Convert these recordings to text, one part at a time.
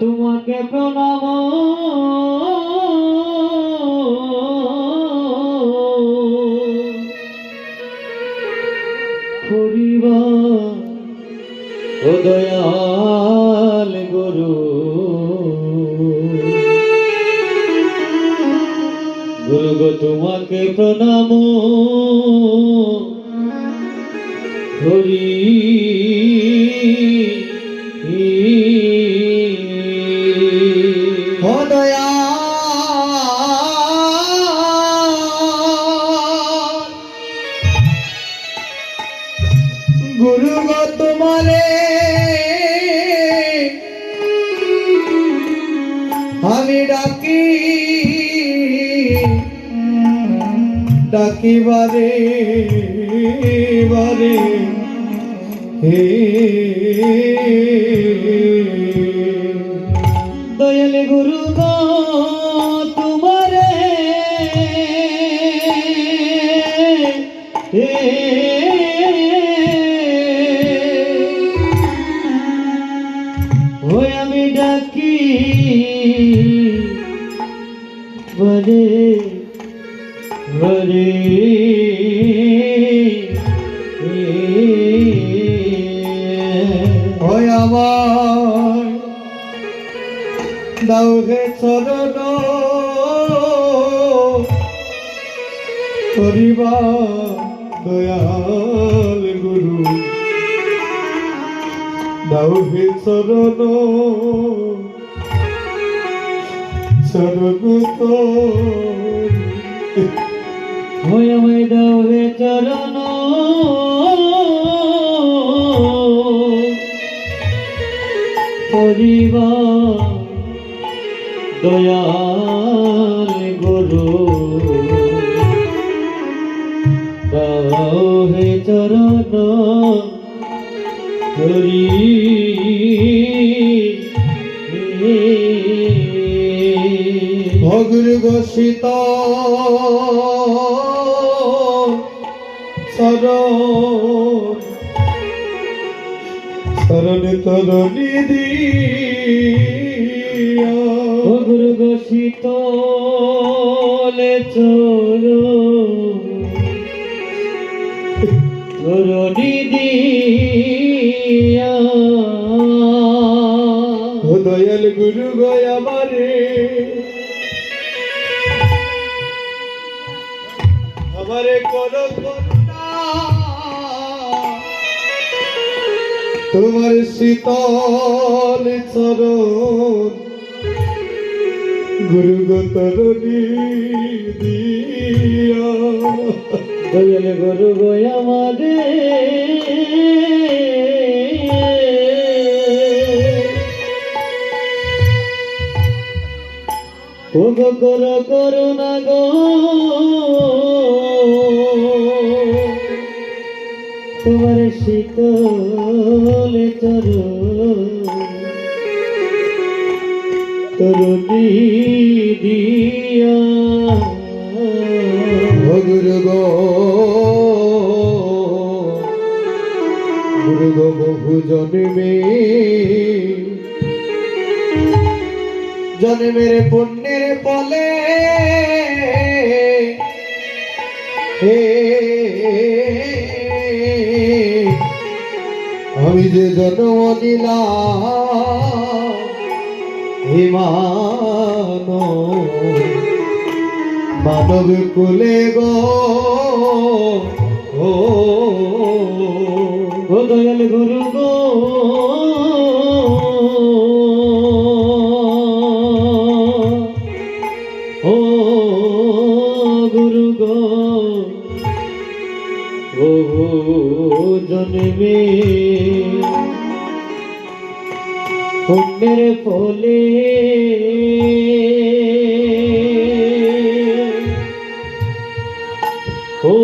তোমাকে প্রণাম করিবা ও দয়াল গুরু। গুরু গো তোমাকে প্রণাম করি गुरु गो तुम्हारे हमें डाकी डाकी बारे बारे हे दयाल गुरु गो तुम्हारे ওই আমি ডাকি বলে বলে ওই আমার দাও হে চরণ করিবা দয়াল গুরু দাও হে চরণ চরণ তো ওই আমায় দাও হে চরণ করিবা দয়াল গুরু। দাও হে চরণ করি ভগুর গোষিত শরণ শরণ তরণী দিয়া গুরু গো শীতলে চরণী দিয়া ও দয়াল গুরু গো আমারে আমারে করো করুণা তোমার শীতল চরণ গুরু গো তরণী দিয়া দয়াল গুরু গো আমারে ও গো করো করুণা গো তোমার শীতল তরণী দিয়া গুরু গো বহু জন্মে জন্মের পুণ্যের ফলে হে আমি যে জন্ম দিলাম হিমান মানব কুলে গো ও দয়াল গুরু গো ও গুরু গো ও জন্মে পুণ্যের ফলে ও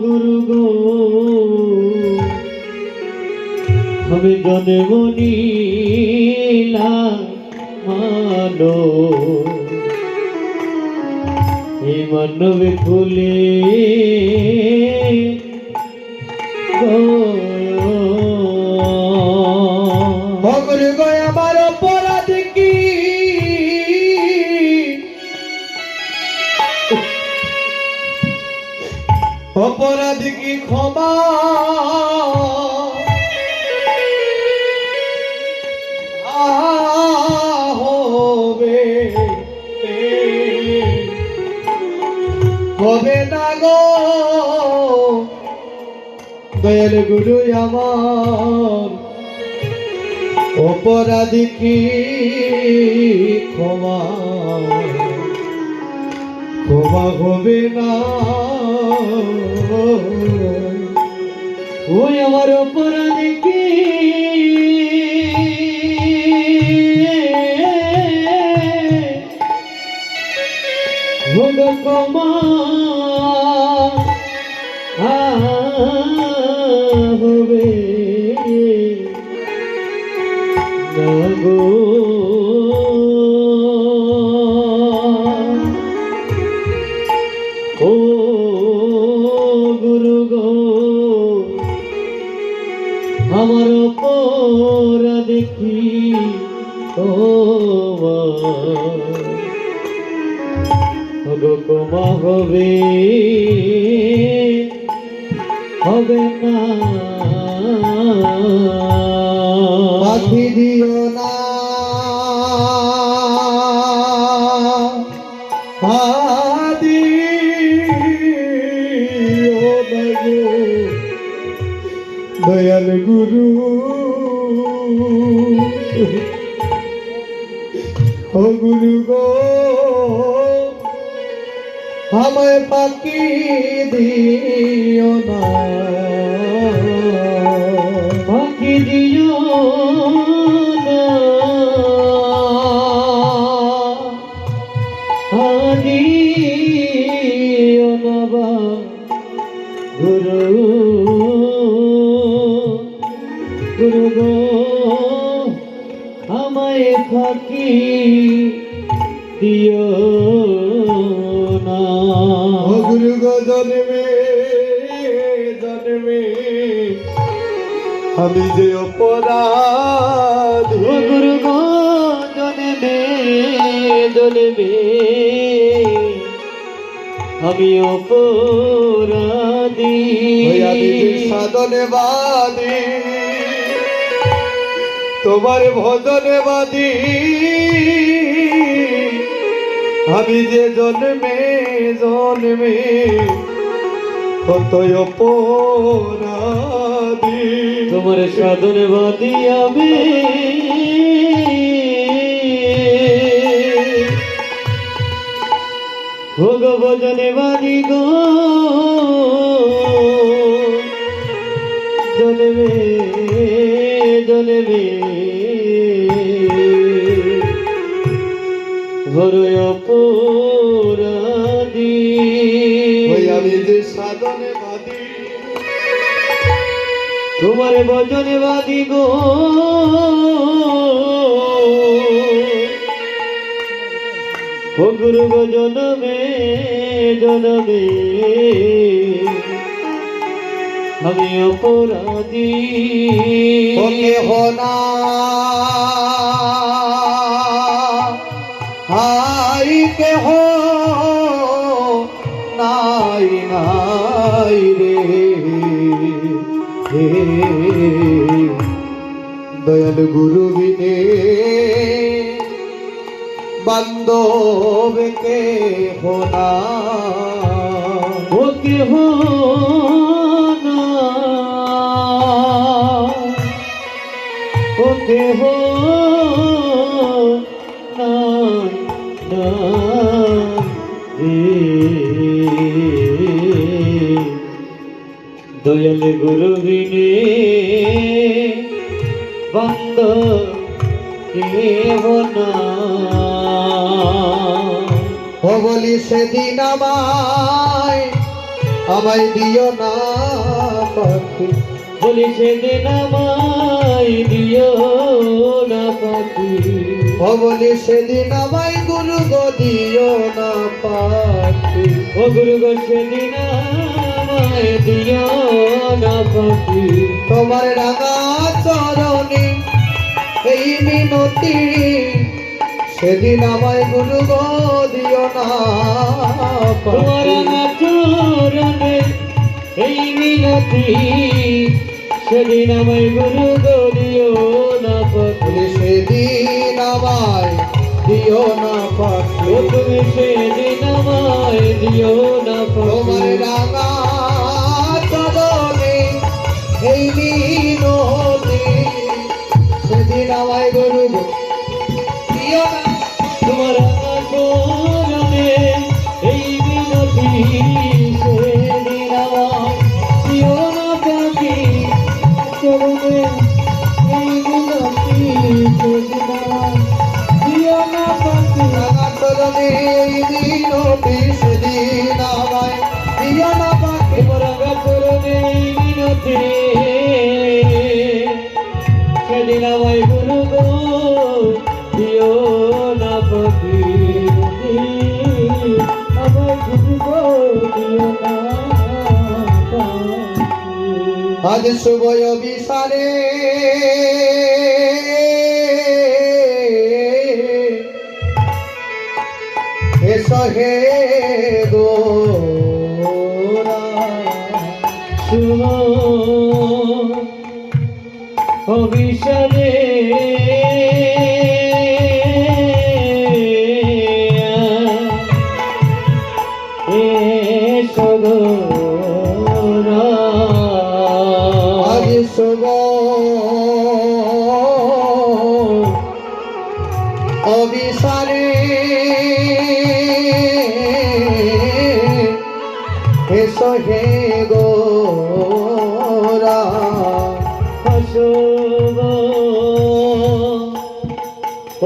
গুরু গো আমি জন্ম নিলাম মানো এই মানব কুলে গো দয়াল গুরু আমার অপরাধী কি ক্ষমা ক্ষমা হবে না ওই আমার অপরাধী কি হবে ক্ষমা হবে না গো ও গুরু গো আমার অপরাধ কি গো ক্ষমা হবে হবে না পাখি দিও না আদি ও গো দয়াল গুরু ও গুরু গো আমায় পাখি দিও না পাখি দিও না দিও না বা গুরু গুরু গো আমায় পাখি দিও না ও গুরু গো জন্মে জন্মে আমি যে অপরাধী ও গুরু গো জনমে জনমে আমি অপরাধী ওই আমি যে সাধনে বাদী তোমার ভজনে বাদী আমি যে জন্মে জন্মে কত অপরাধী তোমার সাধনে বাদী আমি ভোগ ভজনে বাদী গো জনমে জনমে বড় অপরাধী ওই আমি যে সাধনে বাদী তোমার ভজনে বাদী গো ও গুরু গো জনমে জনমে আমি অপরাধী ওকে হোনা হাই কে হো নাই নাই রে হে দয়াল গুরু বিনে বান্ধব কে হোনা ওকে হো না ওকে হো না না দয়াল গুরু বিনে বন্ধ কেহ না ও বলি সেদিন আমায় দিও না পাখি বলি সেদিন আমায় দিও না পাখি ও বলি সেদিন আমায় গুরু গো দিও না পাখি ও গুরু গো সেদিন আমায় দিও না পাখি তোমার রাঙা চরণে এই মিনতি সেদিন আমায় গুরু গো দিও না তোমার পাখি চরণে এই মিনতি সেদিন আমায় গুরু গো দিও না পাখি বলি সেদিন আমায় দিও না পাখি ও তুমি সেদিন আমায় দিও না তোমার পাখি রাঙা চরণে আমায় গুরু গো দিও না তোমার চরণে এই বিনতি সেদিন আমার দিও না পাখি চরণে এই বিনতি সেদিন আমার দিও না পাখি রাঙা চরণে এই দিনটি সেদিন আমায় দিও না পাখি তোমার চরণে এই বিনতি সেদিন আমায় গুরু গো দিও না পাখি আমায় গুরু গো দিও না পাখি আজ শুভয় বিসারে এসো হে গোরা শুনো অবিসারে আজ শুভ অবিসারে এসো হে গোরা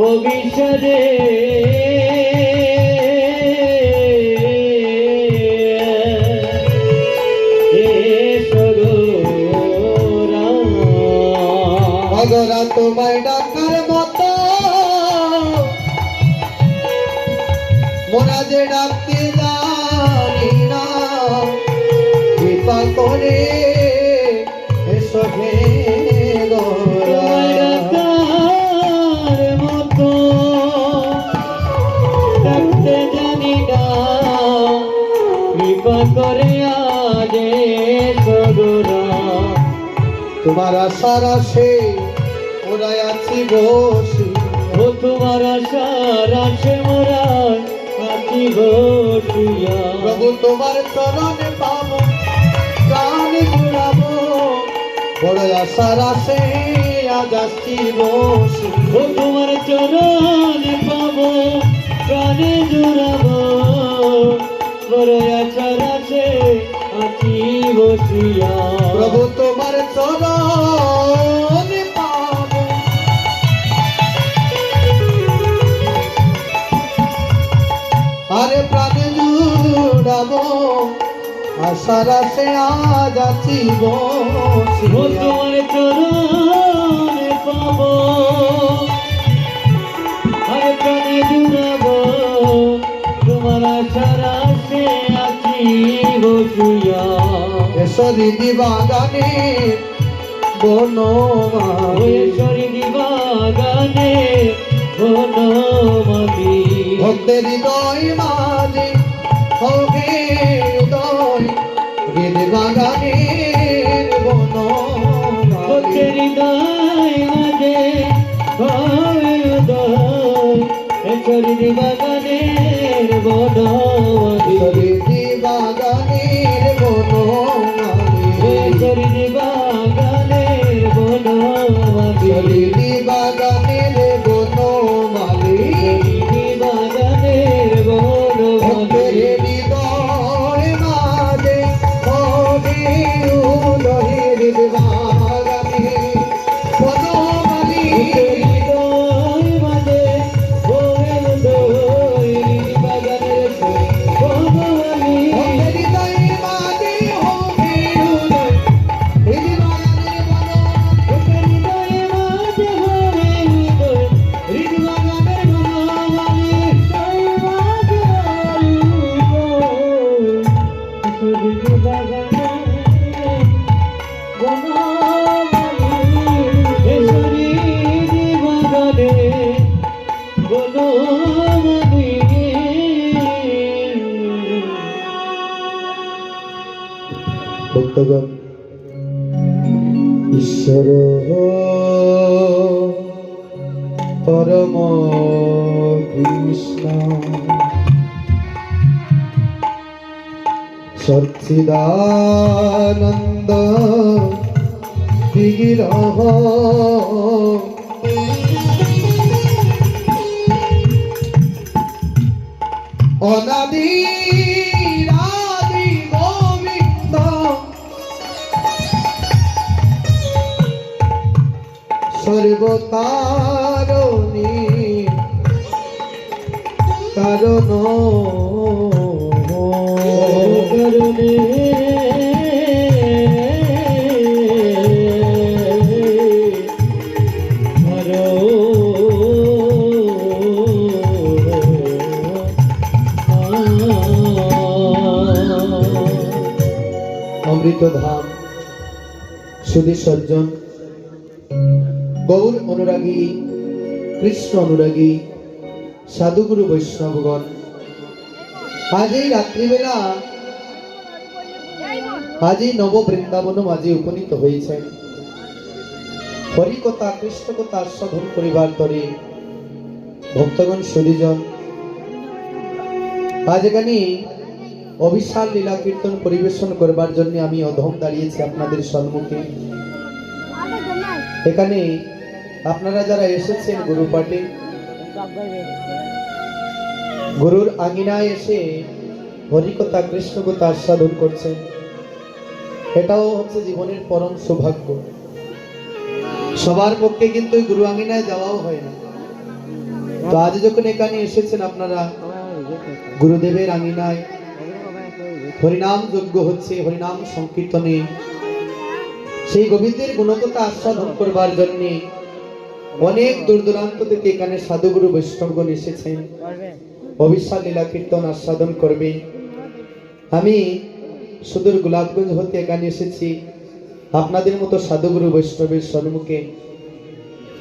অবিসারে অগরা তোমায় ডাকার মতো মোরা যে ডাকতে জানি না কৃপা করে এসো হে গোরা মতো ডাকতে জানি না কৃপা করে আজ সগুরা তোমার আশার আসে ওরা আছি বসি ও তোমার আশার আছে মোরা আছি বসিয়া প্রভু তোমার চরণে পাবো প্রাণ জুড়াবো বড় আশার আসে আজ আসছি বসি ও তোমার চরণে পাবো প্রাণে জুড়াবো বড় আশার আছে আছি বসিয়া প্রভু তোমার চরণে পাবো আরে প্রাণে জুড়াবো আশার আসে আজ আছি ও বসিয়া তোমার চরণে পাবো আরে প্রাণে জুড়াবো তোমার আশার আছে আছি বসিয়া এসো দিদি বাগানে বনমালী ওয়েশ্বরী দিবাগানে বনমালী ভক্তের হৃদয় মাঝে হবে উদয় দিদি বাগানের বনমালী ভক্তের হৃদয় মাঝে হয় উদয় ওয়েশ্বরী দিবাগানের বনমালী দিদি বাগানের বনমালী ওয়েশ্বরী দিবাগানের বনমালী দিদি বাগানের বনমালী দিবাগানের ভক্তের বনমালী হৃদয় মাঝে হবে উদয় দিদি বাগানে বনমালী ভক্তগণ ঈশ্বর পরম কৃষ্ণ সচ্চিদানন্দ বিগ্রহ অনাদি আদি গোবিন্দ সর্বকারণী কারণ করুণে অমৃত ধাম সুধী সজ্জন গৌর অনুরাগী কৃষ্ণ অনুরাগী সাধুগুরু বৈষ্ণবগণ আজ এই রাত্রিবেলা আজ এই নব বৃন্দাবন মাঝে উপনীত হয়েছেন হরিকথা কৃষ্ণকথা আস্বাদন করিবার তরে ভক্তগণ সুধীজন আজ এখানে অবিশাল লীলা কীর্তন পরিবেশন করবার জন্য আমি অধম দাঁড়িয়েছি আপনাদের সম্মুখে। এখানে আপনারা যারা এসেছেন গুরু পাঠে গুরুর আঙিনায় এসে হরিকথা কৃষ্ণকথা আস্বাদন করছেন, এটাও হচ্ছে জীবনের পরম সৌভাগ্য। সবার পক্ষে কিন্তু গুরু আঙিনায় যাওয়াও হয় না। তো আজ যখন এখানে এসেছেন আপনারা গুরুদেবের আঙিনায় হরিনাম যজ্ঞ হচ্ছে, হরিনাম সংকীর্তনে সেই গোবিন্দের গুণকথা আস্বাদন করবার জন্য অনেক দূর দূরান্ত থেকে এখানে সাধুগুরু বৈষ্ণবগণ এসেছেন অবিশাল লীলা কীর্তন আস্বাদন করবে। আমি সুদূর গোলাপগঞ্জ হতে এখানে এসেছি আপনাদের মতো সাধুগুরু বৈষ্ণবের সম্মুখে।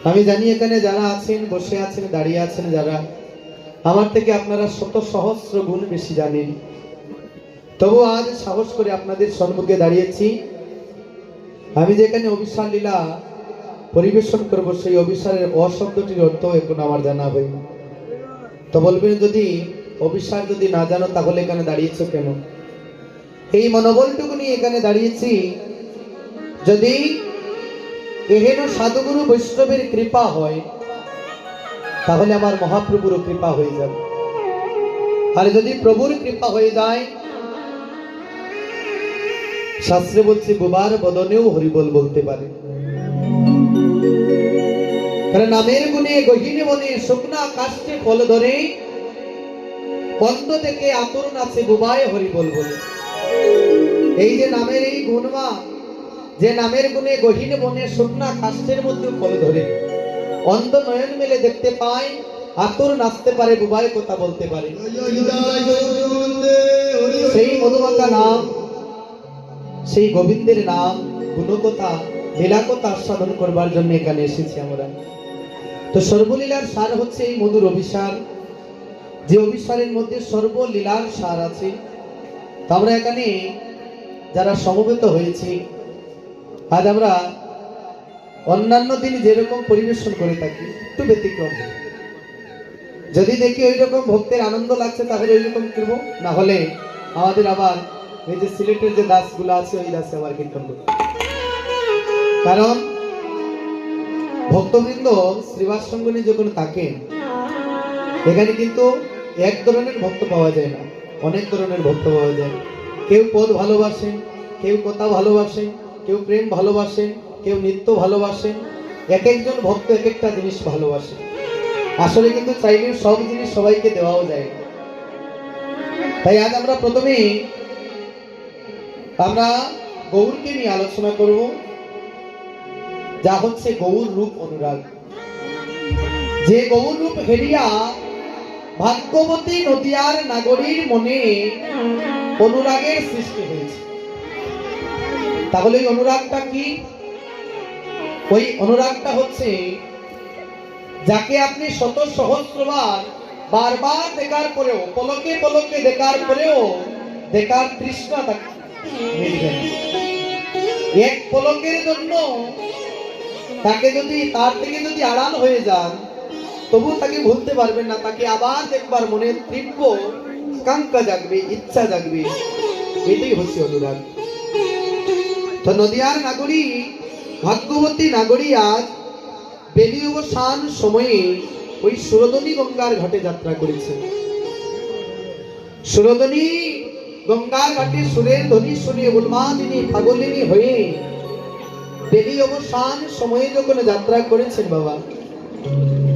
আমি জানি এখানে যারা আছেন, বসে আছেন, দাঁড়িয়ে আছেন, যারা আমার থেকে আপনারা শত সহস্র গুণ বেশি জানেন, তবু আজ সাহস করে আপনাদের সম্মুখে দাঁড়িয়েছি। আমি যেখানে অবিশাল লীলা পরিবেশন করব সেই অবিশালের অশব্দটির অর্থ এখন আমার জানা হয়নি। তো বলবেন যদি অবিশাল যদি না জানো তাহলে এখানে দাঁড়িয়েছো কেন? এই মনোবলটুকু নিয়ে এখানে দাঁড়িয়েছি, যদি এহেন সাধুগুরু বৈষ্ণবের কৃপা হয় তাহলে আমার মহাপ্রভুর কৃপা হয়ে যাবে। আর যদি প্রভুর কৃপা হয়ে যায়, শাস্ত্রে বলছে বুবার বদনেও হরিবল বলতে পারে। কারণ নামের গুণে গহীনে মনে শুকনা কাষ্টে ফল ধরে, অন্ত থেকে আতর নাচে বুবায় হরিবল বলে। এই যে নামের এই গুণমা, যে নামের গুণে গহীনে মনে শুকনা কাষ্টের মধ্যে ফল ধরে, অন্ধ নয়ন মেলে দেখতে পায়, আতর নাচতে পারে, বুবায় কথা বলতে পারে, সেই মধুমাখা নাম, সেই গোবিন্দের নাম গুণকথা লীলাকথা আস্বাদন করবার জন্য এখানে এসেছি আমরা। তো সর্বলীলার সার হচ্ছে এই মধুর অভিসার, যে অভিসারের মধ্যে সর্বলীলার সার আছে। তো আমরা এখানে যারা সমবেত হয়েছি, আজ আমরা অন্যান্য দিন যেরকম পরিবেশন করে থাকি একটু ব্যতিক্রম। যদি দেখি ওই রকম ভক্তের আনন্দ লাগছে তাহলে ওই রকম করবো, না হলে আমাদের আবার এই যে সিলেটের যে দাসগুলো আছে ওই দাসে আবার কীর্তন করবো। কারণ ভক্তবৃন্দ শ্রীবাস সঙ্গনে যখন থাকেন, এখানে কিন্তু এক ধরনের ভক্ত পাওয়া যায় না, অনেক ধরনের ভক্ত পাওয়া যায়। কেউ পদ ভালোবাসেন, কেউ কথা ভালোবাসেন, কেউ প্রেম ভালোবাসেন, কেউ নৃত্য ভালোবাসেন। এক একজন ভক্ত এক একটা জিনিস ভালোবাসে। আসলে কিন্তু চাইলেও সব জিনিস সবাইকে দেওয়াও যায় না। তাই আজ আমরা প্রথমে আমরা গৌরকে নিয়ে আলোচনা করব, যা হচ্ছে গৌর রূপ অনুরাগ। যে গৌর রূপ হেরিয়া ভাগ্যবতী নদিয়ার নাগরীর মনে অনুরাগের সৃষ্টি হয়েছে। তাহলে ওই অনুরাগটা কি? ওই অনুরাগটা হচ্ছে যাকে আপনি শত সহস্রবার বারবার দেখার পরেও, পলকে পলকে দেখার পরেও দেখার তৃষ্ণা মিলবে। এক পলকের জন্য তাকে যদি তার থেকে যদি আড়াল হয়ে যান, তবু তাকে ভুলতে পারবেন না। তাকে আবার দেখবার মনে তীব্র আকাঙ্ক্ষা জাগবে, ইচ্ছা জাগবে। এটাই হচ্ছে অনুরাগ। তো নদিয়ার নাগরী, ভাগ্যবতী নাগরী আজ বেলি অবসান সময়ে ওই সুরদনী গঙ্গার ঘাটে যাত্রা করেছে। সুরধ্বনি গঙ্গার ঘাটে সুরের ধ্বনি শুনিয়ে উন্মাদিনী পাগলিনী হয়ে বেদি অবসান সময়ে যখন যাত্রা করেছেন বাবা,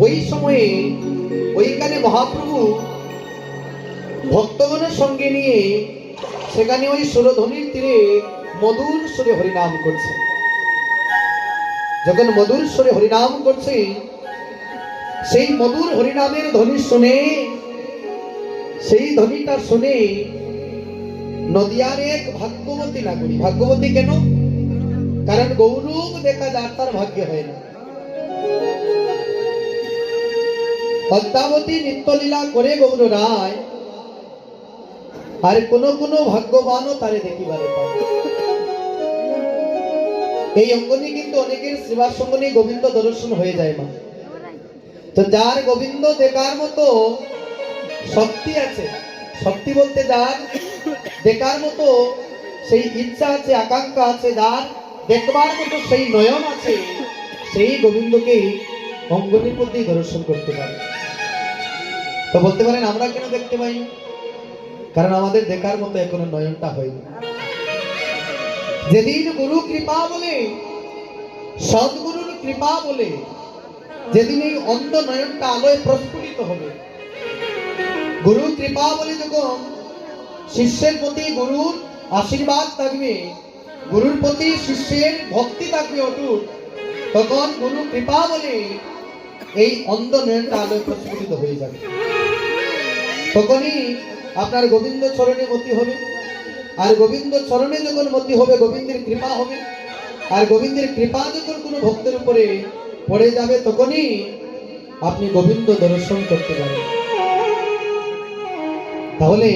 ওই সময়ে ওইখানে মহাপ্রভু ভক্তগণের সঙ্গে নিয়ে সেখানে ওই সুরধ্বনির তীরে মধুর সুরে হরিনাম করছে। যখন মধুর সুরে হরিনাম করছে, সেই মধুর হরিনামের ধ্বনি শুনে, সেই ধ্বনিটা শুনে নদিয়ার এক ভাগ্যবতী নাগরী, ভাগ্যবতী কেন? কারণ গৌরব দেখা যার তার ভাগ্য হয় না। পদ্মাবতী নিত্যলীলা করে গৌর রায়, আর কোন কোন ভাগ্যবানও তারে দেখিবারে পায়। এই অঙ্গনে কিন্তু অনেকের সেবার সঙ্গনে গোবিন্দ দর্শন হয়ে যায় মা। তো যার গোবিন্দ দেখার মতো শক্তি আছে, শক্তি বলতে যার দেখার মতো সেই ইচ্ছা আছে, আকাঙ্ক্ষা আছে, যার দেখবার মতো সেই নয়ন আছে, সেই গোবিন্দকে অঙ্গনের প্রতি দর্শন করতে পারে। তো বলতে পারেন আমরা কেন দেখতে পাই? কারণ আমাদের দেখার মতো এখনো নয়নটা হয়নি। যেদিন গুরু কৃপা বলে, সদ্গুরুর কৃপা বলে যেদিন এই অন্ধ নয়নটা আলোয় প্রস্ফুটিত হবে, গুরু কৃপা বলে যখন শিষ্যের প্রতি গুরুর আশীর্বাদ থাকবে, গুরুর প্রতি শিষ্যের ভক্তি থাকবে অটুট, তখন গুরু কৃপা বলে এই অন্ধ নয়নটা আলোয় প্রস্ফুটিত হয়ে যাবে। তখনই আপনার গোবিন্দ চরণে মতি হবে। আর গোবিন্দ চরণে যখন মতি হবে, গোবিন্দের কৃপা হবে। আর গোবিন্দের কৃপা যখন কোনো ভক্তের উপরে পড়ে যাবে, তখনই আপনি গোবিন্দ দর্শন করতে পারেন। তাহলে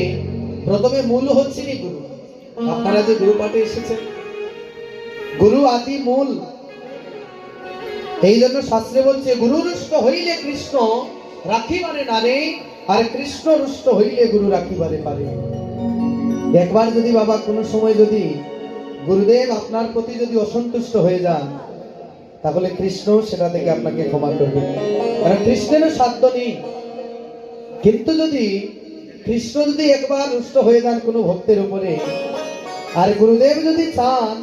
প্রথমে মূল হচ্ছে গুরু। আপনারা যে গুরু পাঠে এসেছেন, গুরু আদি মূল। এই জন্য শাস্ত্রে বলছে, গুরু রুষ্ট হইলে কৃষ্ণ রাখিবারে নারে, আর কৃষ্ণ রুষ্ট হইলে গুরু রাখিবারে পারে। একবার যদি বাবা কোনো সময় যদি গুরুদেব আপনার প্রতি যদি অসন্তুষ্ট হয়ে যান, তাহলে কৃষ্ণ সেটা থেকে আপনাকে ক্ষমা করবে, কারণ কৃষ্ণেরও সাধ্য নেই। কিন্তু যদি কৃষ্ণ যদি একবার রুষ্ট হয়ে যান কোনো ভক্তের উপরে, আর গুরুদেব যদি চান,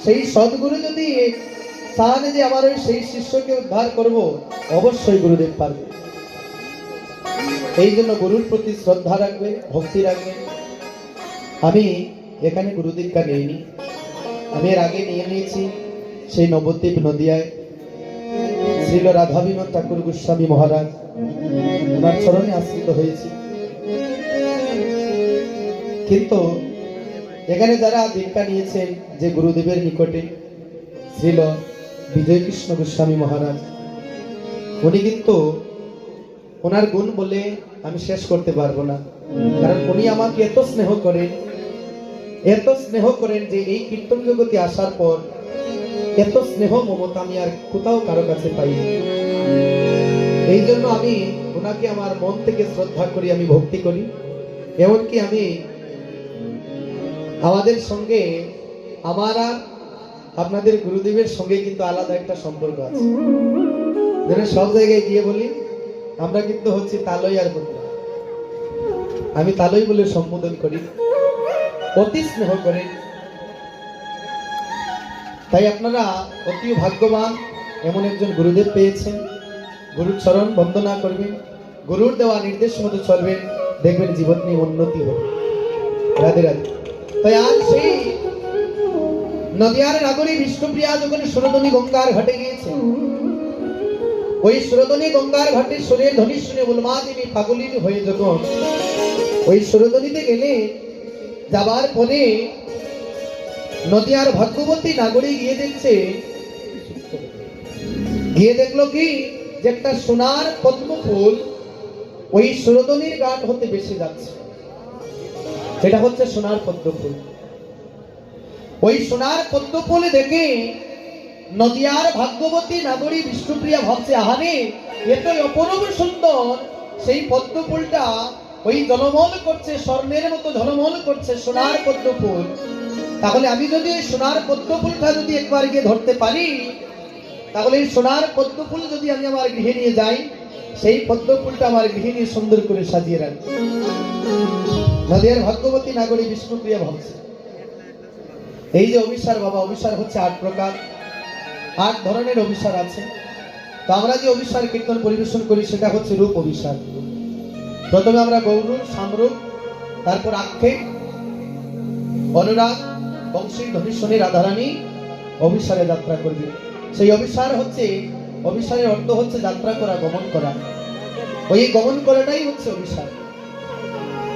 সেই সদ্গুরু যদি চান যে আমার ওই সেই শিষ্যকে উদ্ধার করব, অবশ্যই গুরুদেব পারবে। এই জন্য গুরুর প্রতি শ্রদ্ধা রাখবে, ভক্তি রাখবে। আমি এখানে গুরুদীক্ষা নিইনি, আমি এর আগে নিয়ে নিয়েছি সেই নবদ্বীপ নদিয়ায় শ্রীল রাধা বিনোদ ঠাকুর গোস্বামী মহারাজ, ওনার চরণে আশ্রিত হয়েছি। কিন্তু এখানে যারা দীক্ষা নিয়েছেন যে গুরুদেবের নিকটে, শ্রীল বিজয় কৃষ্ণ গোস্বামী মহারাজ, উনি কিন্তু ওনার গুণ বলে আমি শেষ করতে পারবো না। কারণ উনি আমাকে এত স্নেহ করেন, এত স্নেহ করেন যে এই কীর্তন জগতে আসার পর এত স্নেহ মমতা আমি আর কোথাও কারো কাছে পাই। এই জন্য আমি ওনাকে আমার মন থেকে শ্রদ্ধা করি, আমি ভক্তি করি। এমনকি আমি আমাদের সঙ্গে, আমার আর আপনাদের গুরুদেবের সঙ্গে কিন্তু আলাদা একটা সম্পর্ক আছে। যেন সব জায়গায় গিয়ে বলি আমরা কিন্তু হচ্ছে তালই আর বন্ধু। আমি তালই বলে সম্বোধন করি, অতি স্নেহ করে। তাই আপনারা অতি ভাগ্যবান, এমন একজন গুরুদেব পেয়েছেন। গুরুর চরণ বন্দনা করবেন, গুরুর দেওয়া নির্দেশ মতো চলবেন, দেখবেন জীবন নিয়ে উন্নতি হবে। রাধে রাধে। তাই আজ সেই নদিয়ার নাগরী বিষ্ণুপ্রিয়া যখন সুরধ্বনি গঙ্গার ঘাটে গিয়েছে, ওই সুরধ্বনি গঙ্গার ঘাটে সুরের ধ্বনি শুনে উন্মাদিনী পাগলিনী হয়ে যখন ওই সুরধ্বনিতে গেলে, যাবার পরে নদিয়ার ভাগ্যবতী নাগরী গিয়ে দেখছে, গিয়ে দেখলো কি যে একটা সোনার পদ্ম ফুল ওই সুরধ্বনির ঘাট হতে বেশি যাচ্ছে। সেটা হচ্ছে সোনার পদ্ম ফুল। ওই সোনার পদ্ম ফুল দেখে নদিয়ার ভাগ্যবতী নাগরী বিষ্ণুপ্রিয়া ভাবছে, আহারে এতই অপূর্ব সুন্দর সেই পদ্ম ফুলটা ওই ঝলমল করছে, স্বর্ণের মতো ঝলমল করছে সোনার পদ্ম ফুল। তাহলে আমি যদি এই সোনার পদ্ম ফুলটা যদি একবার গিয়ে ধরতে পারি, তাহলে এই সোনার পদ্ম ফুল যদি আমি আমার গৃহে নিয়ে যাই, সেই পদ্ম ফুলটা আমার গৃহিণী সুন্দর করে সাজিয়ে রাখবে। নদিয়ার ভাগ্যবতী নাগরী বিষ্ণুপ্রিয়া ভাবছে এই যে অভিসার বাবা, অভিসার হচ্ছে 8 প্রকার, 8 ধরনের অভিসার আছে। তো আমরা যে অভিসার কীর্তন পরিবেশন করি সেটা হচ্ছে রূপ অভিসার। প্রথমে আমরা গৌরূপ, সামরূপ, তারপর আক্ষেপ, অনুরাগ, বংশী, ধনীশ্বরী, রাধারানী অভিসারে যাত্রা করবে। সেই অভিসার হচ্ছে, অভিসারের অর্থ হচ্ছে যাত্রা করা, গমন করা। ওই গমন করাটাই হচ্ছে অভিসার।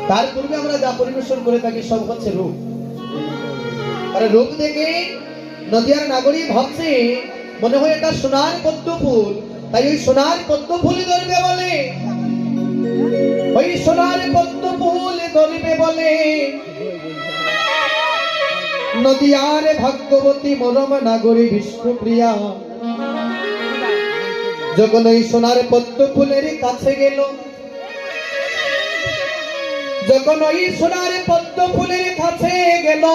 তার পূর্বে আমরা যা পরিবেশন করে থাকি সব হচ্ছে রূপ। আর রূপ দেখে নদিয়ার নাগরী ভাবছে মনে হয় এটা সোনার পদ্ম ফুল, তাই ওই সোনার পদ্ম ফুল ধরবে বলে, ওই সোনার পদ্ম ফুল ধরবে বলে নদিয়ার ভাগ্যবতী মরম নাগরী বিষ্ণুপ্রিয়া যখন ওই সোনার পদ্ম ফুলের কাছে গেল, যখন ওই সোনার পদ্ম ফুলের কাছে গেল,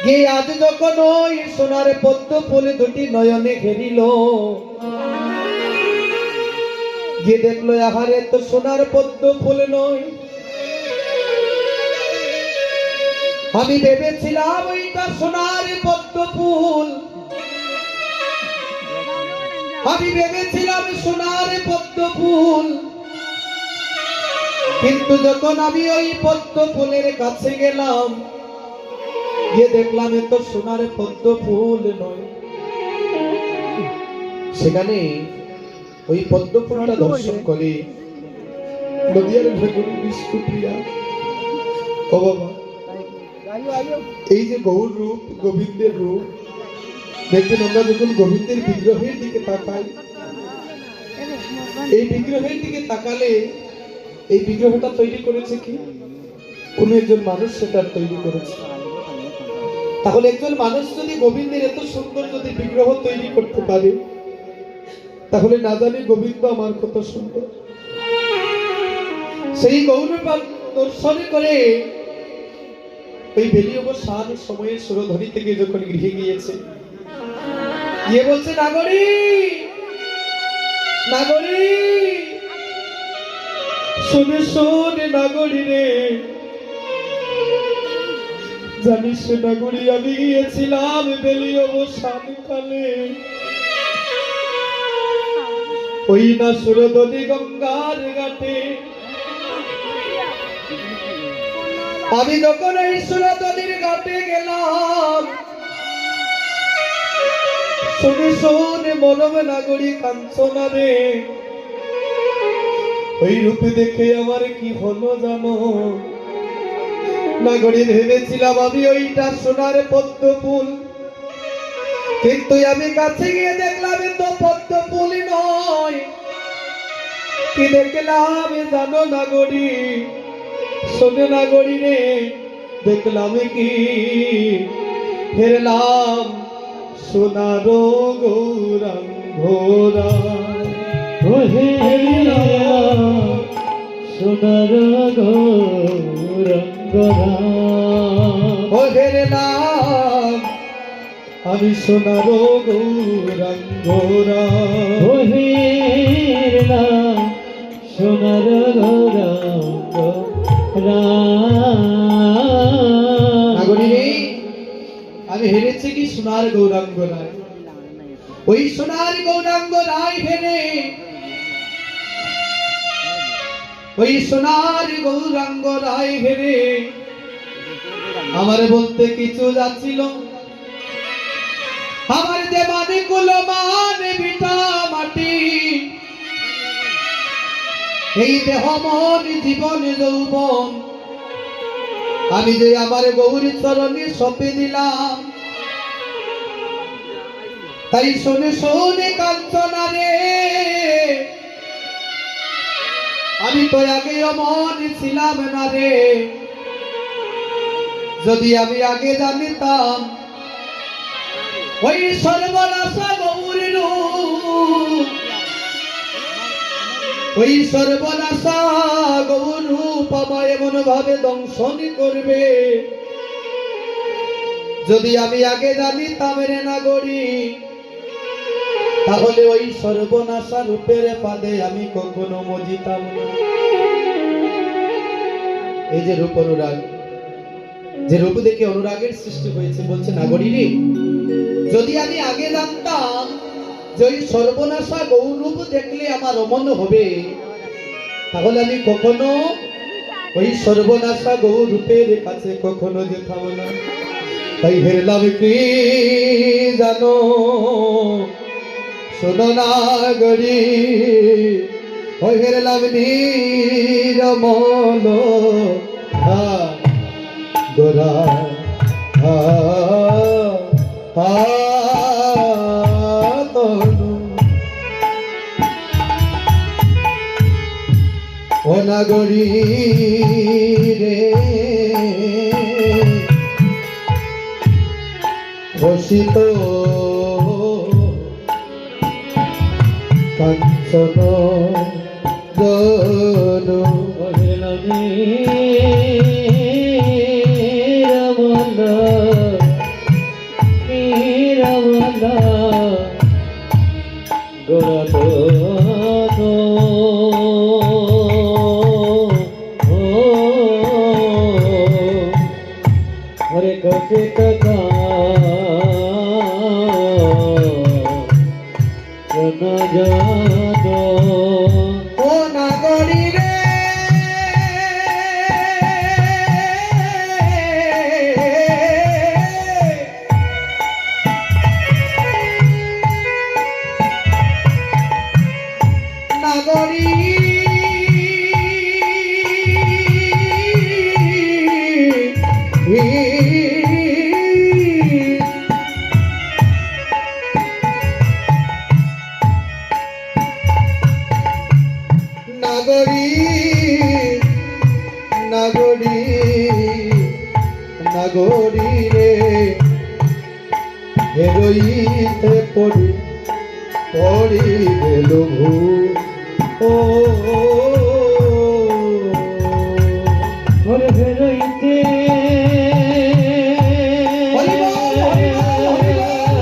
গিয়ে আজ যখন ওই সোনার পদ্ম ফুল দুটি নয়নে ঘেরিল, গিয়ে দেখলো আহারে তো সোনার পদ্ম ফুল নয়, আমি ভেবেছিলাম ওইটা সোনার পদ্ম ফুল, আমি ভেবেছিলাম সোনার পদ্ম ফুল, কিন্তু যখন আমি ওই পদ্ম ফুলের কাছে গেলাম গিয়ে দেখলাম এ তো সোনার পদ্ম ফুল নয়। সেখানে ওই পদ্ম ফুলটা দর্শন করে নদিয়ার ভাগ্যবতী বিষ্ণুপ্রিয়া, ও বাবা এই যে গৌর রূপ, গোবিন্দের রূপ, দেখবেন আমরা যখন গোবিন্দের বিগ্রহের দিকে তাকাই, এই বিগ্রহের দিকে তাকালে এই বিগ্রহটা তৈরি করেছে কি? কোন একজন মানুষ সেটা তৈরি করেছে। তাহলে একজন মানুষ যদি গোবিন্দের এত সুন্দর যদি বিগ্রহ তৈরি করতে পারে, তাহলে না জানি গোবিন্দ আমার কত সুন্দর। সেই গৌর দর্শন করে ওই বেলি অবসান সময়ে সুরধনী থেকে যখন গৃহে গিয়েছে, গিয়ে বলছে নাগরী, নাগরী শুনে শোনে নাগরী রে, জানিস নাগরী আমি গিয়েছিলাম বেলি অবসান কালে, ওই না সুরধনী গঙ্গার ঘাটে, আমি যখন এই সুরধনীর ঘাটে গেলাম, শুনে শোনে মরম নাগরী কাঞ্চনা রে, ওই রূপে দেখে আমার কি হলো জানো নাগরী, ভেবেছিলাম আমি ওইটা সোনার পদ্ম ফুল, কিন্তু আমি কাছে গিয়ে দেখলাম তো পদ্ম ফুল নয়, কি দেখলাম জানো নাগরী, শোনে নাগরী রে, দেখলাম কি হেরলাম সোনার গৌরাঙ্গরা, ও হেরলাম সোনার গৌরাঙ্গরা, ও হেরলাম আমি সোনার গৌরাঙ্গরা, ও হেরলাম সোনার গৌরাঙ্গরা। নাগরী রে, আমি হেরেছি কি সোনার গৌরাঙ্গ রায়, ওই সোনার গৌরাঙ্গ রায় হেরে, ওই সোনার গৌরাঙ্গ রায় হেরে আমার বলতে কিছু যাচ্ছিল, আমার দেবানে কুলো মানে ভিটা মাটি, এই দেহ মন জীবন যৌবন আমি যে আমার গৌরী চরণে সঁপে দিলাম, তাই শোনে শোনে কাঞ্চনা রে, আমি তো আগে অমন ছিলাম না রে, যদি আমি আগে জানিতাম ওই সর্বনাশা গৌরী রূপ, ওই সর্বনাশা গৌর রূপ আমায় এমন ভাবে দংশন করবে, যদি আমি আগে জানিতাম রে নাগরী তাহলে ওই সর্বনাশা রূপের পাদে আমি কখনো মজিতাম না। এই যে রূপ অনুরাগ, যে রূপ দেখে অনুরাগের সৃষ্টি হয়েছে, বলছে নাগরী রে, যদি আমি আগে জানতাম যে ওই সর্বনাশা গৌরূপ দেখলে আমার অমন হবে, তাহলে আমি কখনো ওই সর্বনাশা গৌরূপের কাছে কখনো যেতাম না। তাই হেরলাম কি জানো শোনো নাগরী, ওই হেরলাম নিরমল গোরা তনু। ও নাগরী রে, বসিত কাঞ্চন জনু। हरे कसे कथा न जानो। ও নাগরী রে, নাগরী নাগরী নাগরী নাগরী রে, হেরইতে পড়ি পড়ি গেল ভূ। ও हरे हेरइते হরি বল, হরি বল, হরি বল।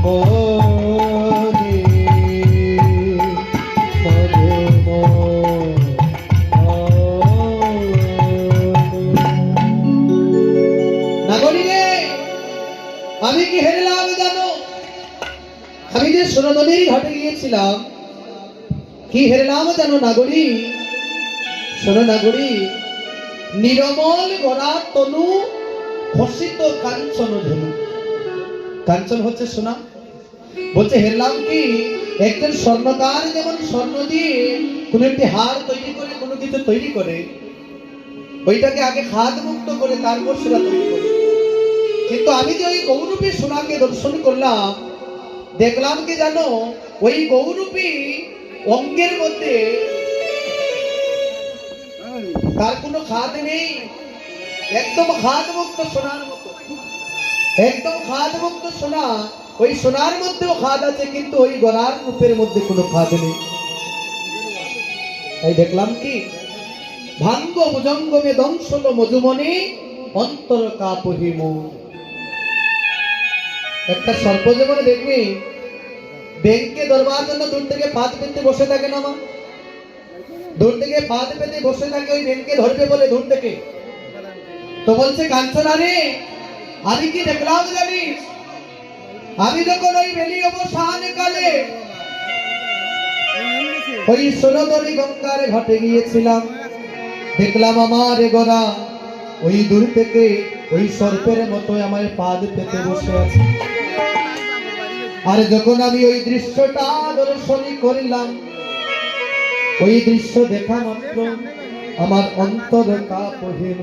মধুমণি নাগরী রে, আমি কি হেরলাম জানো? আমি যে সোনাদনির ঘাটে গিয়েছিলাম, কি হেরলাম জানো নাগরী? শোনো নাগরী, নিরমল গড়া তনু খসিত কাঞ্চন ধনু। কাঞ্চন হচ্ছে সোনা। বলছে হেরলাম কি, একজন স্বর্ণকার যেমন স্বর্ণ দিয়ে কোন একটি হার তৈরি করে, কোনো কিছু তৈরি করে, ওইটাকে আগে খাদ মুক্ত করে তারপর সোনা তৈরি করে। কিন্তু আমি যে ওই গৌরূপী সোনাকে দর্শন করলাম, দেখলাম কি জানো, ওই গৌরূপী অঙ্গের মধ্যে তার কোনো খাদ নেই, একদম খাদ মুক্ত সোনার মতো, একদম খাদ মুক্ত সোনা। ওই সোনার মধ্যেও খাদ আছে, কিন্তু ওই গলার রূপের মধ্যে কোনো খাদ নেই। তাই দেখলাম কি, ভাঙ্গ ভুজঙ্গমে দংশল মধুমণি অন্তর কাপহিম। একটা সর্প যেমন দেখবি ব্যাংকে ধরবার জন্য দূর থেকে ফাঁদ পেতে বসে থাকে না মা, দূর থেকে ফাঁদ পেতে বসে থাকে, ওই ব্যাংকে ধরবে বলে দূর থেকে। তো বলছে কাঞ্চনা রে, আমি কি দেখলাম জানিস? আমি যখন ওই বেলি অবসান কালে ওই সোনাদনি গঙ্গার ঘাটে গিয়েছিলাম, দেখলাম আমার গোরা ওই দূর থেকে ওই সর্পের মতো আমার পাদ পেতে বসে আছে। আর যখন আমি ওই দৃশ্যটা দর্শন করলাম, ওই দৃশ্য দেখা মাত্র আমার অন্তর কাঁপিল।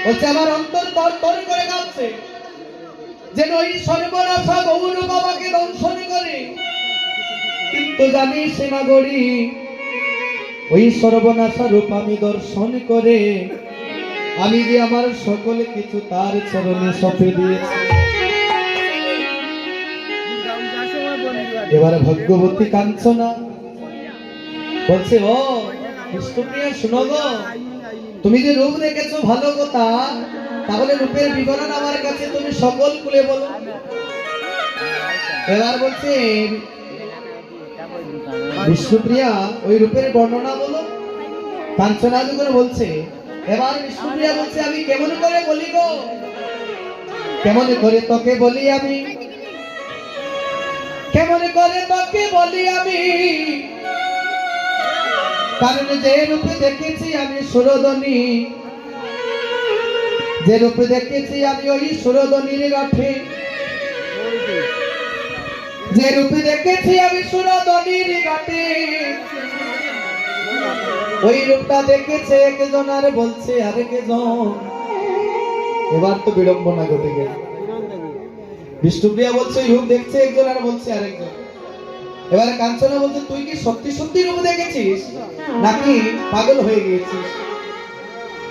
বলছে আমার অন্তর তর করে কাঁপছে, যেন ওই সর্বনাশা গৌর বাবাকে দর্শন করে। কিন্তু জানিস নাগরী, ওই সর্বনাশা রূপ আমি দর্শন করে আমি যে আমার সকল কিছু তার চরণে সঁপে দিয়েছি। এবার ভগবতী কাঞ্চনা বলছে, ও বিষ্ণুপ্রিয়া শুনো গো, তুমি যে রূপ দেখেছো ভালো কথা, তাহলে রূপের বিবরণ আমার কাছে তুমি সকল খুলে বলো। এবার বলছে বিষ্ণুপ্রিয়া ওই রূপের বর্ণনা বলো। কাঞ্চনা যখন বলছে, এবার বিষ্ণুপ্রিয়া বলছে, আমি কেমন করে বলি গো, কেমন করে তোকে বলি আমি, কেমন করে তোকে বলি আমি, কারণ যে রূপে দেখেছি আমি সুরদনি, যে রূপে দেখেছি আমি ওই সুরদনির ঘাটে, যে রূপে দেখেছি আমি সুরদনির ঘাটে, ওই রূপটা দেখেছে একজন আর বলছে আরেকজন। এবার তো বিড়ম্বনা ঘটে গেল। বিষ্ণুপ্রিয়া বলছে ওই রূপ দেখছে একজন আর বলছে আরেকজন। এবারে কাঞ্চনা বলছে, তুই কি সত্যি সত্যি রূপ দেখেছিস নাকি পাগল হয়ে গিয়েছিস?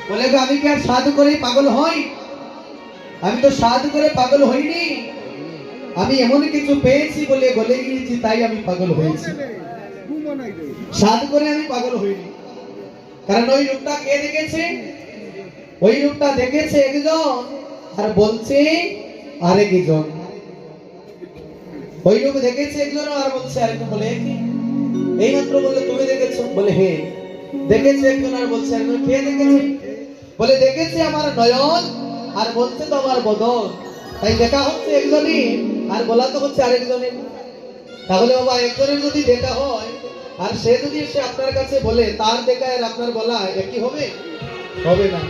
বলে গো, আমি কি আর সাধু করে পাগল হই? আমি তো সাধু করে পাগল হইনি, আমি এমন কিছু পেয়েছি বলে গলে গিয়েছি, তাই আমি পাগল হয়েছি। সাধু করে আমি পাগল হইনি। কারণ ওই রূপটা কে দেখেছে? ওই রূপটা দেখেছে একজন আর বলছে আরেকজন। ওই রূপ দেখেছে একজন আর বলছে আরেকজন। বলে কি এই মাত্র বললে তুমি দেখেছো? বলে হ্যাঁ দেখেছে একজন আর বলছে আরেকজন। কে দেখেছে? বলে দেখেছে আমার নয়ন আর বলছে তো আমার বদন। তাই দেখা হচ্ছে একজনই আর বলা তো হচ্ছে আরেকজনের। তাহলে বাবা একজনের যদি দেখা হয় আর সে যদি এসে আপনার কাছে বলে, তার দেখা আর আপনার বলা একই হবে? হবে না।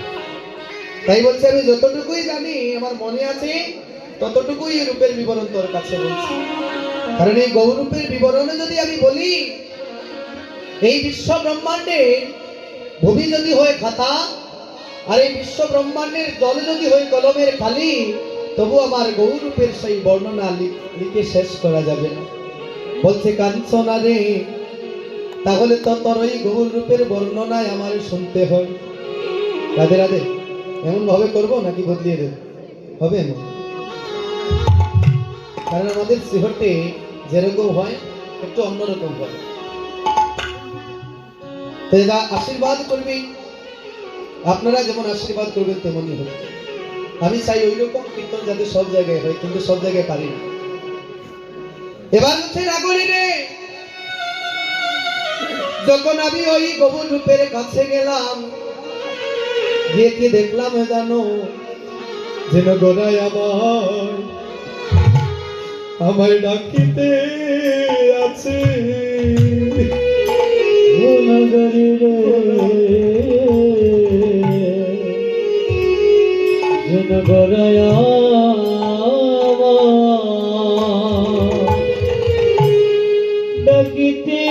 তাই বলছে আমি যতটুকুই জানি আমার মনে আছে ততটুকুই এই রূপের বিবরণ তোর কাছে বলছি। কারণ এই গৌরূপের বিবরণে যদি আমি বলি, এই বিশ্ব ব্রহ্মাণ্ডে ভূমি যদি হয় খাতা আর এই বিশ্ব ব্রহ্মাণ্ডের জল যদি হয় কলমের খালি, তবু আমার গৌরূপের সেই বর্ণনা লিখে শেষ করা যাবে না। বলছে কাঞ্চনা রে, তাহলে তো তোর ওই গৌরূপের বর্ণনায় আমার শুনতে হয়। রাধে রাধে। এমন ভাবে করবো নাকি বদলিয়ে দেব? হবে না। কারণ আমাদের সিহটে যেরকম হয় একটু অন্যরকম হয়। আশীর্বাদ করবে, আপনারা যেমন আশীর্বাদ করবেন তেমনই হবে। আমি চাই ওই রকম কীর্তন যাতে সব জায়গায় হয়, কিন্তু সব জায়গায় পারি না। এবার হচ্ছে নাগরী রে, যখন আমি ওই গোবর রূপের কাছে গেলাম, গিয়ে কি দেখলাম জানো, যেন গোড়ায় আমায় ডাকিতে আছে। ও নগরী রে, যেন গড়ায় ডাকিতে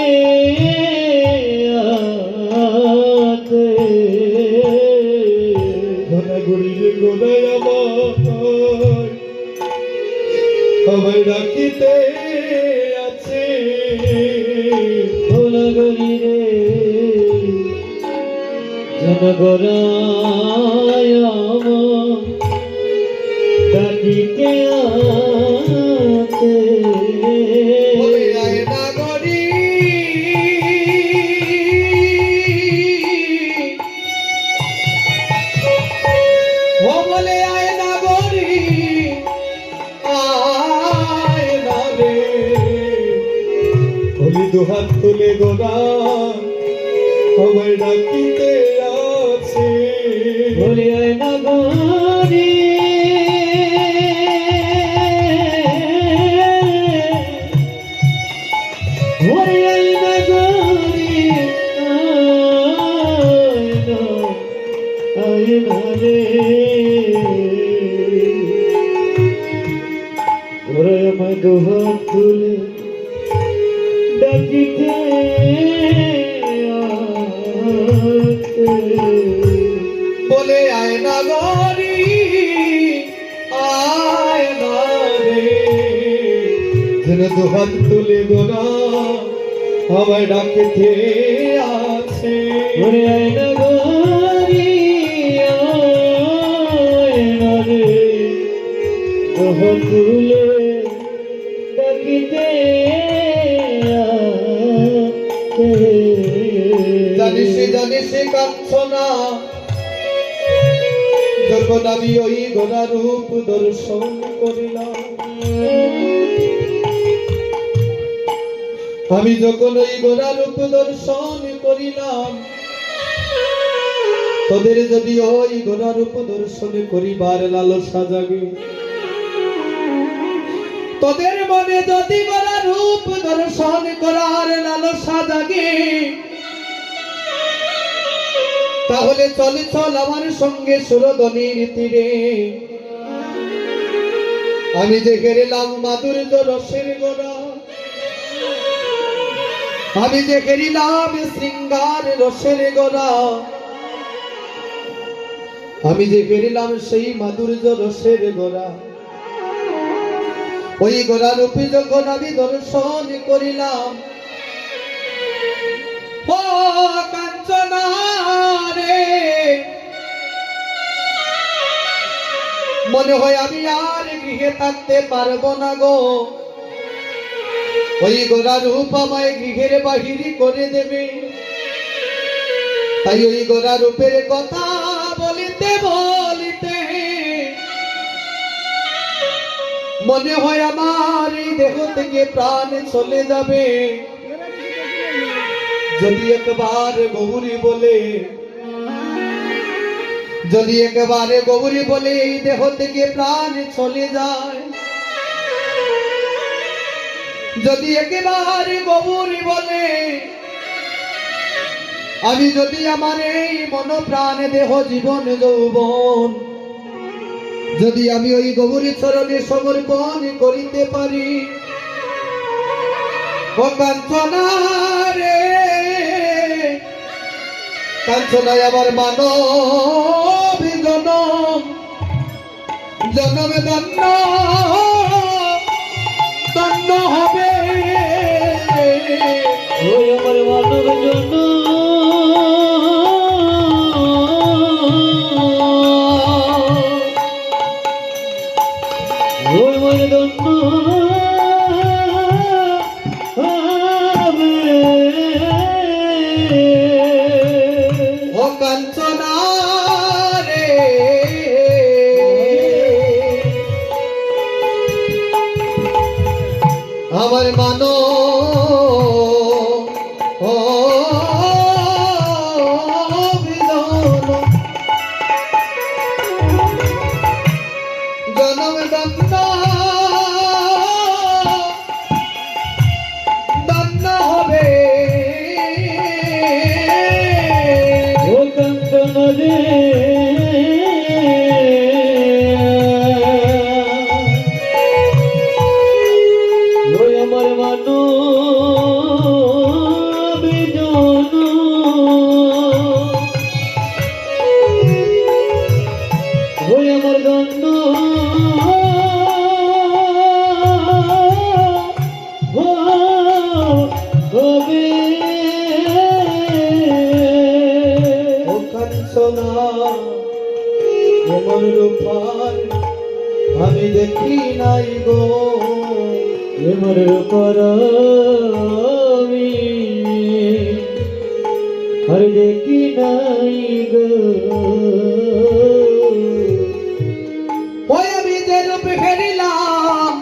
আছে। ঘনাগড়ির গোড়ায় আমায় ডাকিতে আছে। ও নগরী রে, যেন গড়ায় ডাকিতে আছে। বলে আয় নাগরী, ও বলে আয় নাগরী, আয় না রে, বলি দুহাত তুলে গোরা আমায় ডাকিতে আছে। বলে আয় নগরী, বলে আয় নগরী, আয় না রে, ওরে আমায় দুহাত তুলে ডাকিতে আছে। বলে আয় নাগরী, আয় না রে, যেন দুহাত তুলে গোরা আমায় ডাকিতে আছে। ওরে আয় নগরী, আয় না রে, দুহাত তুলে ডাকিতে আছে। জানিস কাঞ্চনা, যখন আমি ওই গোরা রূপ দর্শন করিলাম, আমি যখন ওই গোরা রূপ দর্শন করিলাম, তোদের যদি ওই গোরা রূপ দর্শন করিবার লালসা জাগে, তোদের মনে যদি গোরা রূপ দর্শন করার লালসা জাগে, তাহলে চল আমার সঙ্গে সুরধনির তীরে। আমি যে ঘেরিলাম মাধুর্য রসের গোরা, আমি যে ঘেরিলাম শৃঙ্গার রসের গোরা, আমি যে ঘেরিলাম সেই মাধুর্য রসের গোরা, ওই গোরা রূপে যখন আমি দর্শন করিলাম, ও কাঞ্চনা রে, মনে হয় আমি আর গৃহে থাকতে পারবো না গো। ওই গোরা রূপ আমায় গৃহের বাহিরি করে দেবে। তাই ওই গোরা রূপের কথা বলিতে বলিতে মনে হয় আমার এই দেহ থেকে প্রাণ চলে যাবে। যদি একবার গৌরী বলে, যদি একবারে গৌরী বলে এই দেহ থেকে প্রাণ চলে যায়, যদি একেবারে গৌরী বলে, আমি যদি আমার এই মন প্রাণ দেহ জীবন যৌবন যদি আমি ওই গৌরী চরণে সমর্পণ করিতে পারি, ও কাঞ্চনা রে, কাঞ্চনায় আমার মানব জনম, জনমে ধন্য ধন্য হবে। ওই আমার মানব জন্য ওই আমার ধন্য হবে। ও কাঞ্চনা রে, আমার মানো ও বিধান জনম দন্ন হবে ও কাঞ্চন রে ওই আমার মানো বিজন ওই আমার দন্ন হবে ও কাঞ্চনা এমন রূপার আমি দেখি নাই গো এমর করবি আর দেখি নাই গো ওই আমি যে রূপ ফেরিলাম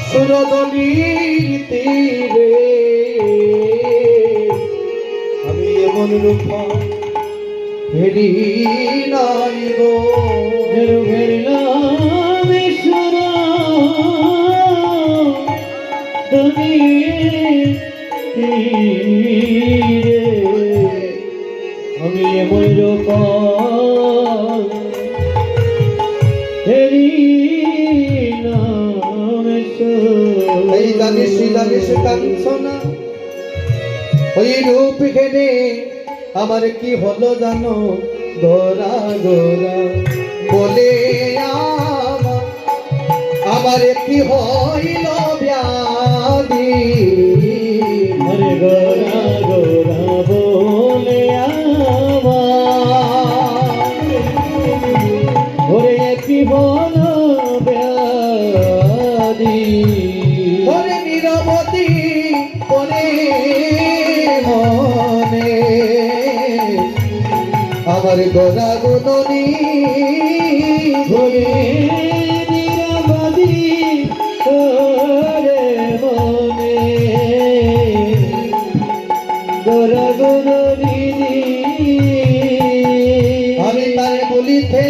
সুরদলির তীরে আমি এমন রূপা ফেরি নাই গো ঘেরলাম ঈশ্বর তীরে আমি এমন হেরি নাম এই জানিস কাঞ্চনা ওই রূপ ঘেরে আমার কি হলো জানো গোরা গোরা বলে আমার কি হইল ব্যাধি হরে গোরা গোরা বলে ওরে কি বল ব্যাধি ওরে নিরবতি ওরে মনে আমার গোরা গুণনী ওরে নিরাবাদি ওরে মনে গোরা গোরা দিদি আমি তারে বলিতে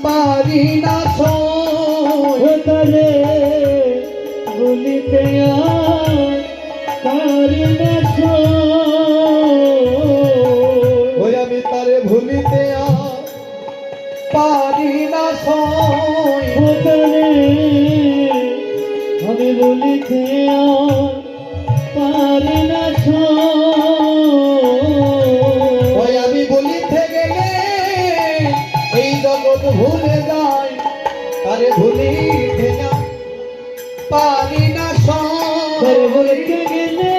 পারি না তারে বলিতে পারি না ওই আমি তারে ভুলিতে পারি না তারে আমি বলিতে পারি না ওই আমি বলিতে গেলে এই জগৎ ভুলে যায় তারে ভুলিতে পারি না তারে বলিতে গেলে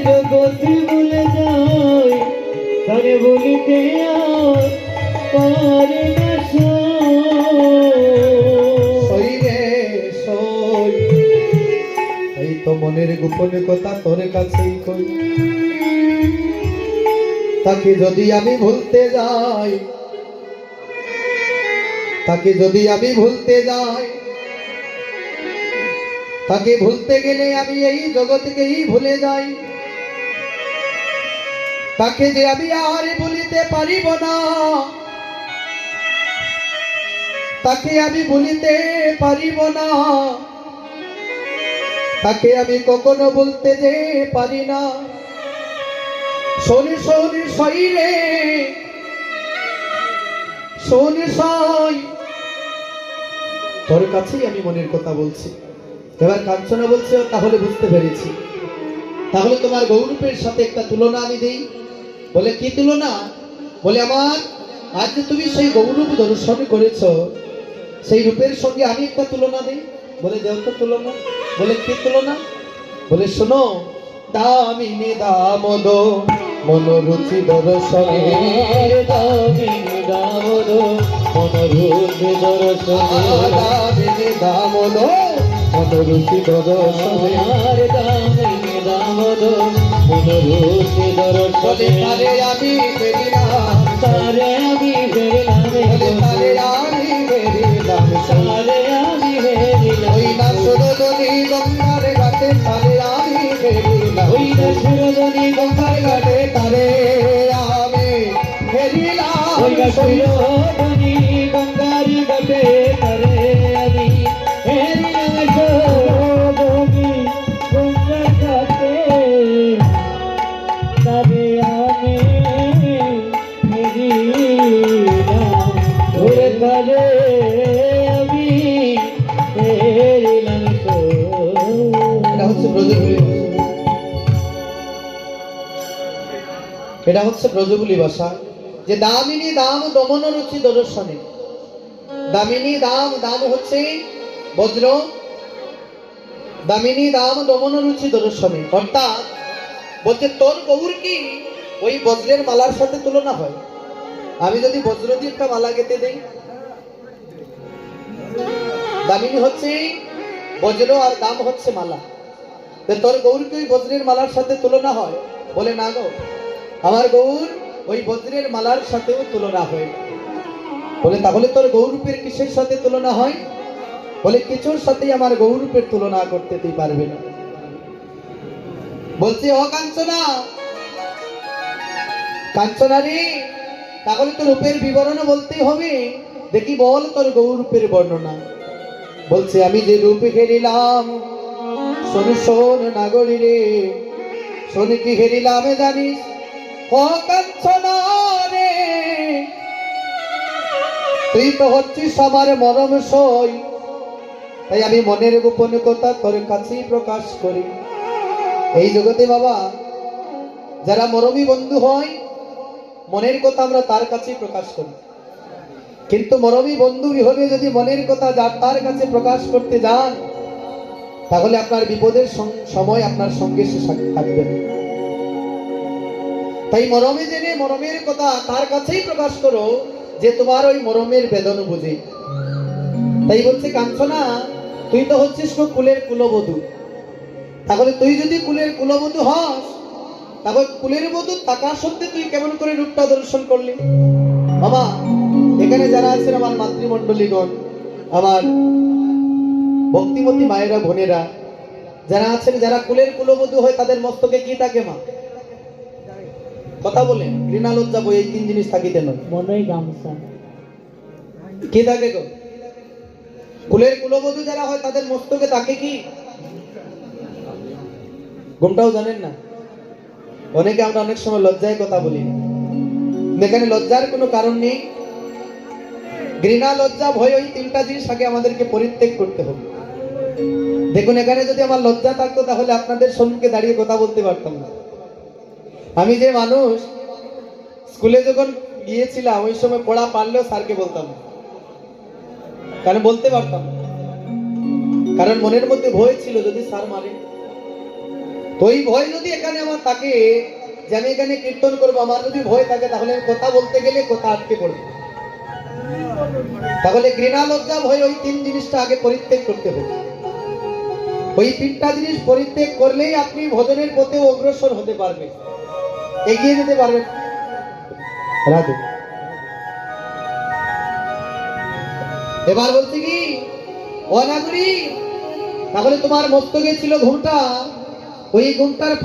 জগতি বলে যায় তারে বলিতে পারি না সই রে সই এই তো মনের গোপনে কথা তোর কাছেই কই তাকে যদি আমি ভুলতে যাই তাকে যদি আমি ভুলতে যাই তাকে ভুলতে গেলে আমি এই জগৎকেই ভুলে যাই তাকে যে আমি আর ভুলিতে পারিব না তাকে আমি ভুলিতে পারিব না তাকে আমি কখনো বলতে যে পারি না শোন শোন সই রে শোন সই তোর কাছেই আমি মনের কথা বলছি এবার কাঞ্চনা বলছে তাহলে বুঝতে পেরেছি তাহলে তোমার গৌরূপের সাথে একটা তুলনা আমি দেই বলে কি তুলনা বলে আমার আজ যে তুমি সেই গৌরূপ দর্শন করেছো সেই রূপের সঙ্গে আমি একটা তুলনা দিই বলে দেও তো তুলনা বলে কি তুলনা বলে শোনো দামিনী দামোদ মনোরুচি দর্শনে দামিনী দামোদ মনোরুচি দর্শনে দামিনী দামোদ মনোরুচি দর্শনে দামিনী দামোদ মনোরুচি বলে দর্শনে তারে আমি ফেরিলাম তারে আমি ফেরিলাম বলে তারে আমি ফেরিলাম তারে আমি ফেরিলাম ওই না শোনো কাশিল ধনি গঙ্গার ঘাটে তারে আমি হেরিলাম ধনি গঙ্গার ঘাটে তারে আমি হেরিলাম ওরে তারে আমি হেরিলাম এটা হচ্ছে ব্রজবুলি ভাষা। যে দামিনী দাম দমন রুচি দর্শনে, দামিনী দাম, দাম হচ্ছে বজ্র, দামিনী দাম দমন রুচি দর্শনে, অর্থাৎ বলছে তোর গৌর কি ওই বজ্রের মালার সাথে তুলনা হয়? আমি যদি বজ্র দিয়ে একটা মালা গেঁথে দেই, দামিনী হচ্ছে বজ্র আর দাম হচ্ছে মালা, তোর গৌর কি ওই বজ্রের মালার সাথে তুলনা হয়? বলে না গো, আমার গৌর ওই বজ্রের মালার সাথেও তুলনা হয়। বলে তাহলে তোর গৌরূপের কিসের সাথে তুলনা হয়? বলে কিছুর সাথেই আমার গৌরূপের তুলনা করতে তুই পারবে না। বলছে ও কাঞ্চনা, কাঞ্চনা রে, তাহলে তোর রূপের বিবরণ বলতেই হবে, দেখি বল তোর গৌরূপের বর্ণনা। বলছে আমি যে রূপ হেরিলাম, শোন শোন নাগরী রে, শোন কি হেরিলাম জানিস? ও কাঞ্চনা রে, তুই তো হচ্ছিস আমার মরম সই, তাই আমি মনের গোপন কথা তোর কাছেই প্রকাশ করি। এই জগতে বাবা যারা মরমী বন্ধু হয়, মনের কথা আমরা তার কাছেই প্রকাশ করি, কিন্তু মরমী বন্ধু বিহনে যদি মনের কথা যার তার কাছে প্রকাশ করতে যান, তাহলে আপনার বিপদের সময় আপনার সঙ্গে সে থাকবে না। তাই মরমে জেনে মরমের কথা তার কাছেই প্রকাশ করো, যে তোমার ওই মরমের বেদন বুঝে। তাই বলছে কাঞ্চনা, তুই তো হচ্ছিস কুলের কুলবধূ, তাহলে তুই যদি কুলের কুলবধূ হস, তাহলে কুলের বধূ থাকা সত্ত্বে তুই কেমন করে রূপটা দর্শন করলি? বাবা এখানে যারা আছেন আমার মাতৃমণ্ডলীগণ, আমার ভক্তিমতী মায়েরা বোনেরা যারা আছেন, যারা কুলের কুলবধূ হয়, তাদের মস্তকে কি থাকে মা? কথা বলে ঘৃণা লজ্জা বই, এই তিন জিনিস থাকিতে নয়, মনেই গামছা কি থাকে গো? কুলের কুলবধূ যারা হয় তাদের মস্তকে থাকে কি? ঘুমটাও জানেন না? অনেকে আমরা অনেক সময় লজ্জায় কথা বলি, এখানে লজ্জার কোনো কারণ নেই। ঘৃণা লজ্জা ভয়, ওই তিনটা জিনিস আগে আমাদেরকে পরিত্যাগ করতে হবে। দেখুন এখানে যদি আমার লজ্জা থাকতো, তাহলে আপনাদের সম্মুখে দাঁড়িয়ে কথা বলতে পারতাম না। আমি যে মানুষ, স্কুলে যখন গিয়েছিলাম ওই সময় পড়া পারলেও স্যারকে বলতাম না, কারণ বলতে পারতাম না, কারণ মনের মধ্যে ভয় ছিল যদি স্যার মারে। তো ওই ভয় যদি এখানে আমার থাকে, যে আমি এখানে কীর্তন করবো, আমার যদি ভয় থাকে, তাহলে কথা বলতে গেলে কথা আটকে পড়বে। তাহলে ঘৃণা লজ্জা ভয়, ওই তিন জিনিসটা আগে পরিত্যাগ করতে হবে। ওই তিনটা জিনিস পরিত্যাগ করলেই আপনি ভজনের পথে অগ্রসর হতে পারবেন, এগিয়ে যেতে পারবেন। রাধে। এবার বলছি কি, ও নাগরী, তাহলে তোমার মস্তকে ছিল ঘুমটা, ওই ঘুমটার